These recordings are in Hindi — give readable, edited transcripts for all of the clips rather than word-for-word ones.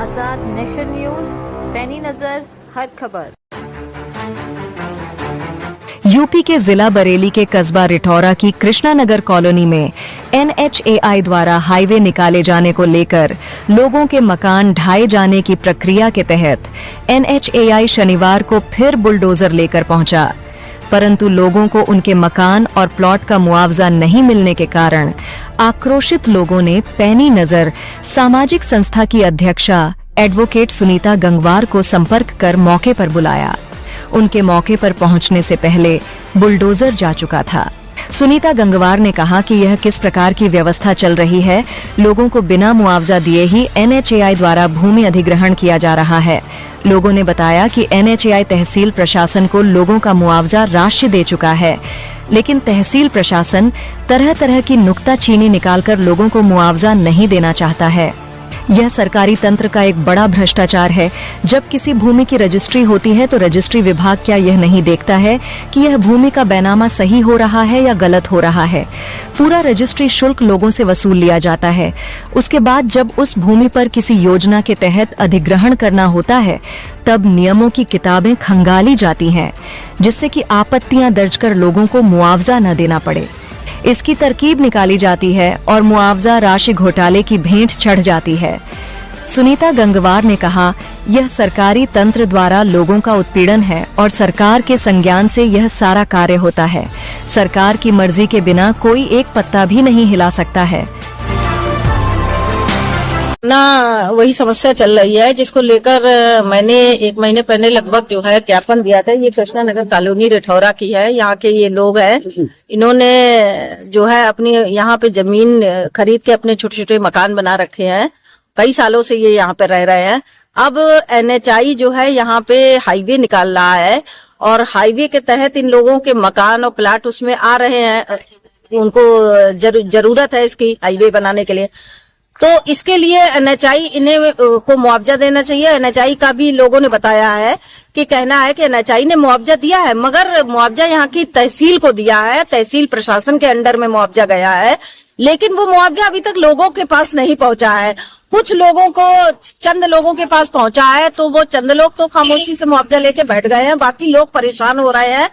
आजाद नेशन न्यूज, पैनी नजर हर खबर। यूपी के जिला बरेली के कस्बा रिठौरा की कृष्णानगर कॉलोनी में NHAI द्वारा हाईवे निकाले जाने को लेकर लोगों के मकान ढाए जाने की प्रक्रिया के तहत NHAI शनिवार को फिर बुलडोजर लेकर पहुंचा, परंतु लोगों को उनके मकान और प्लॉट का मुआवजा नहीं मिलने के कारण आक्रोशित लोगों ने पैनी नजर सामाजिक संस्था की अध्यक्षा एडवोकेट सुनीता गंगवार को संपर्क कर मौके पर बुलाया। उनके मौके पर पहुंचने से पहले बुलडोजर जा चुका था। सुनीता गंगवार ने कहा कि यह किस प्रकार की व्यवस्था चल रही है, लोगों को बिना मुआवजा दिए ही NHAI द्वारा भूमि अधिग्रहण किया जा रहा है। लोगों ने बताया कि NHAI तहसील प्रशासन को लोगों का मुआवजा राशि दे चुका है, लेकिन तहसील प्रशासन तरह तरह की नुक्ताचीनी निकालकर लोगों को मुआवजा नहीं देना चाहता है। यह सरकारी तंत्र का एक बड़ा भ्रष्टाचार है। जब किसी भूमि की रजिस्ट्री होती है तो रजिस्ट्री विभाग क्या यह नहीं देखता है कि यह भूमि का बैनामा सही हो रहा है या गलत हो रहा है। पूरा रजिस्ट्री शुल्क लोगों से वसूल लिया जाता है। उसके बाद जब उस भूमि पर किसी योजना के तहत अधिग्रहण करना होता है, तब नियमों की किताबें खंगाली जाती हैं, जिससे कि आपत्तियां दर्ज कर लोगों को मुआवजा न देना पड़े। इसकी तरकीब निकाली जाती है और मुआवजा राशि घोटाले की भेंट चढ़ जाती है। सुनीता गंगवार ने कहा, यह सरकारी तंत्र द्वारा लोगों का उत्पीड़न है और सरकार के संज्ञान से यह सारा कार्य होता है। सरकार की मर्जी के बिना कोई एक पत्ता भी नहीं हिला सकता है। ना वही समस्या चल रही है, जिसको लेकर मैंने 1 महीने पहले लगभग जो है ज्ञापन दिया था। ये कृष्णानगर कॉलोनी रिठौरा की है। यहाँ के ये लोग हैं, इन्होंने जो है अपनी यहाँ पे जमीन खरीद के अपने छोटे छोटे मकान बना रखे हैं। कई सालों से ये यहाँ पे रह रहे हैं। अब NHAI जो है यहाँ पे हाईवे निकाल रहा है और हाईवे के तहत इन लोगों के मकान और प्लाट उसमें आ रहे हैं। उनको जरूरत है इसकी हाईवे बनाने के लिए, तो इसके लिए NHAI इन्हें को मुआवजा देना चाहिए। NHAI का भी लोगों ने बताया है कि कहना है कि NHAI ने मुआवजा दिया है, मगर मुआवजा यहाँ की तहसील को दिया है, तहसील प्रशासन के अंडर में मुआवजा गया है, लेकिन वो मुआवजा अभी तक लोगों के पास नहीं पहुंचा है। कुछ लोगों को, चंद लोगों के पास पहुंचा है, तो वो चंद लोग तो खामोशी से मुआवजा लेके बैठ गए हैं, बाकी लोग परेशान हो रहे हैं।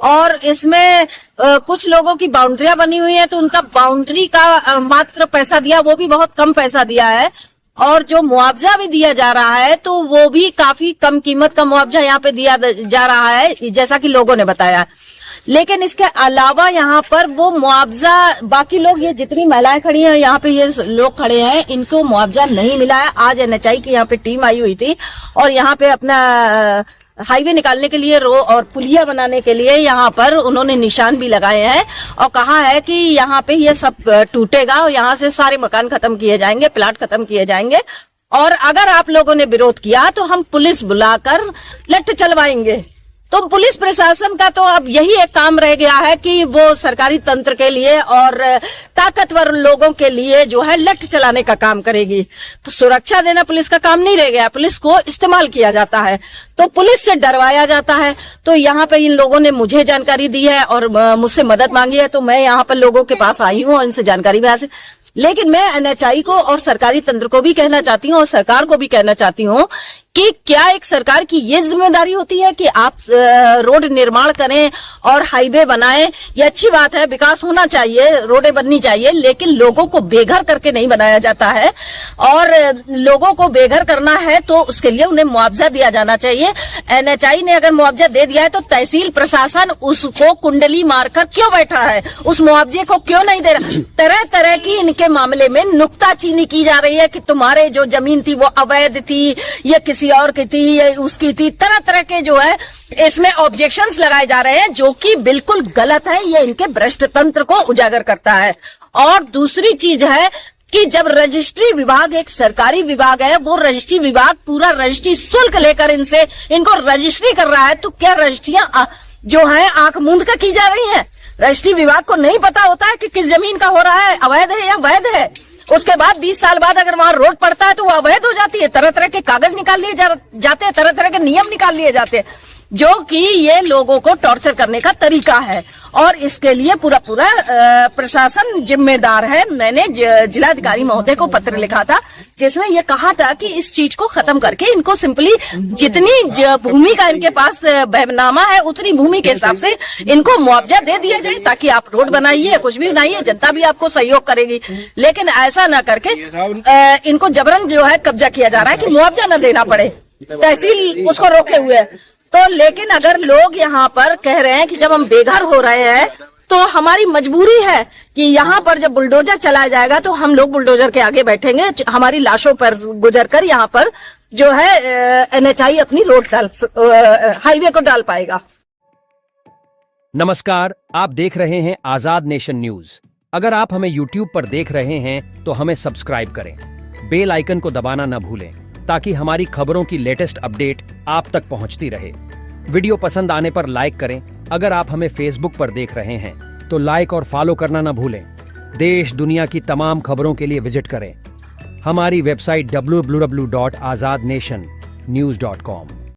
और इसमें कुछ लोगों की बाउंड्रियां बनी हुई है, तो उनका बाउंड्री का मात्र पैसा दिया, वो भी बहुत कम पैसा दिया है। और जो मुआवजा भी दिया जा रहा है तो वो भी काफी कम कीमत का मुआवजा यहाँ पे दिया जा रहा है, जैसा कि लोगों ने बताया। लेकिन इसके अलावा यहाँ पर वो मुआवजा, बाकी लोग, ये जितनी महिलाएं खड़ी हैं यहाँ पे, ये लोग खड़े हैं, इनको मुआवजा नहीं मिला है। आज NHAI की यहाँ पे टीम आई हुई थी और यहाँ पे अपना हाईवे निकालने के लिए और पुलिया बनाने के लिए यहाँ पर उन्होंने निशान भी लगाए हैं और कहा है कि यहाँ पे ये सब टूटेगा और यहाँ से सारे मकान खत्म किए जाएंगे, प्लाट खत्म किए जाएंगे, और अगर आप लोगों ने विरोध किया तो हम पुलिस बुलाकर लठ चलवाएंगे। तो पुलिस प्रशासन का तो अब यही एक काम रह गया है कि वो सरकारी तंत्र के लिए और ताकतवर लोगों के लिए जो है लठ चलाने का काम करेगी। तो सुरक्षा देना पुलिस का काम नहीं रह गया, पुलिस को इस्तेमाल किया जाता है, तो पुलिस से डरवाया जाता है। तो यहाँ पे इन लोगों ने मुझे जानकारी दी है और मुझसे मदद मांगी है, तो मैं यहाँ पर लोगों के पास आई हूँ और इनसे जानकारी भी हासिल। लेकिन मैं NHAI को और सरकारी तंत्र को भी कहना चाहती हूँ और सरकार को भी कहना चाहती हूँ कि क्या एक सरकार की ये जिम्मेदारी होती है कि आप रोड निर्माण करें और हाईवे बनाएं? ये अच्छी बात है, विकास होना चाहिए, रोडें बननी चाहिए, लेकिन लोगों को बेघर करके नहीं बनाया जाता है। और लोगों को बेघर करना है तो उसके लिए उन्हें मुआवजा दिया जाना चाहिए। NHAI ने अगर मुआवजा दे दिया है तो तहसील प्रशासन उसको कुंडली मारकर क्यों बैठा है, उस मुआवजे को क्यों नहीं दे रहा? तरह तरह की इनके मामले में नुक्ताचीनी की जा रही है कि तुम्हारे जो जमीन थी वो अवैध थी, ये किसी और की थी, ये उसकी थी, तरह तरह के जो है इसमें ऑब्जेक्शंस लगाए जा रहे हैं, जो कि बिल्कुल गलत है। ये इनके भ्रष्ट तंत्र को उजागर करता है। और दूसरी चीज है कि जब रजिस्ट्री विभाग एक सरकारी विभाग है, वो रजिस्ट्री विभाग पूरा रजिस्ट्री शुल्क लेकर इनको रजिस्ट्री कर रहा है, तो क्या रजिस्ट्रियां जो है आंख मूंद कर की जा रही हैं? रजिस्ट्री विभाग को नहीं पता होता है कि किस जमीन का हो रहा है, अवैध है या वैध है? उसके बाद 20 साल बाद अगर वहां रोड पड़ता है तो वो अवैध हो जाती है। तरह तरह के कागज निकाल लिए जाते हैं, तरह तरह के नियम निकाल लिए जाते हैं। जो कि ये लोगों को टॉर्चर करने का तरीका है और इसके लिए पूरा प्रशासन जिम्मेदार है। मैंने जिलाधिकारी महोदय को पत्र लिखा था जिसमें ये कहा था कि इस चीज को खत्म करके इनको सिंपली जितनी भूमि का इनके पास बैनामा है उतनी भूमि के हिसाब से इनको मुआवजा दे दिया जाए ताकि आप रोड बनाइए, कुछ भी बनाइए, जनता भी आपको सहयोग करेगी। लेकिन ऐसा ना करके इनको जबरन जो है कब्जा किया जा रहा है कि मुआवजा न देना पड़े, तहसील उसको रोके हुए है। तो लेकिन अगर लोग यहाँ पर कह रहे हैं कि जब हम बेघर हो रहे हैं तो हमारी मजबूरी है कि यहाँ पर जब बुलडोजर चलाया जाएगा तो हम लोग बुलडोजर के आगे बैठेंगे, हमारी लाशों पर गुजरकर यहाँ पर जो है NHI अपनी रोड हाईवे को डाल पाएगा। नमस्कार, आप देख रहे हैं आजाद नेशन न्यूज। अगर आप हमें YouTube पर देख रहे हैं तो हमें सब्सक्राइब करें, बेल आइकन को दबाना न भूलें ताकि हमारी खबरों की लेटेस्ट अपडेट आप तक पहुंचती रहे। वीडियो पसंद आने पर लाइक करें। अगर आप हमें फेसबुक पर देख रहे हैं तो लाइक और फॉलो करना न भूलें। देश दुनिया की तमाम खबरों के लिए विजिट करें हमारी वेबसाइट www.azadnationnews.com।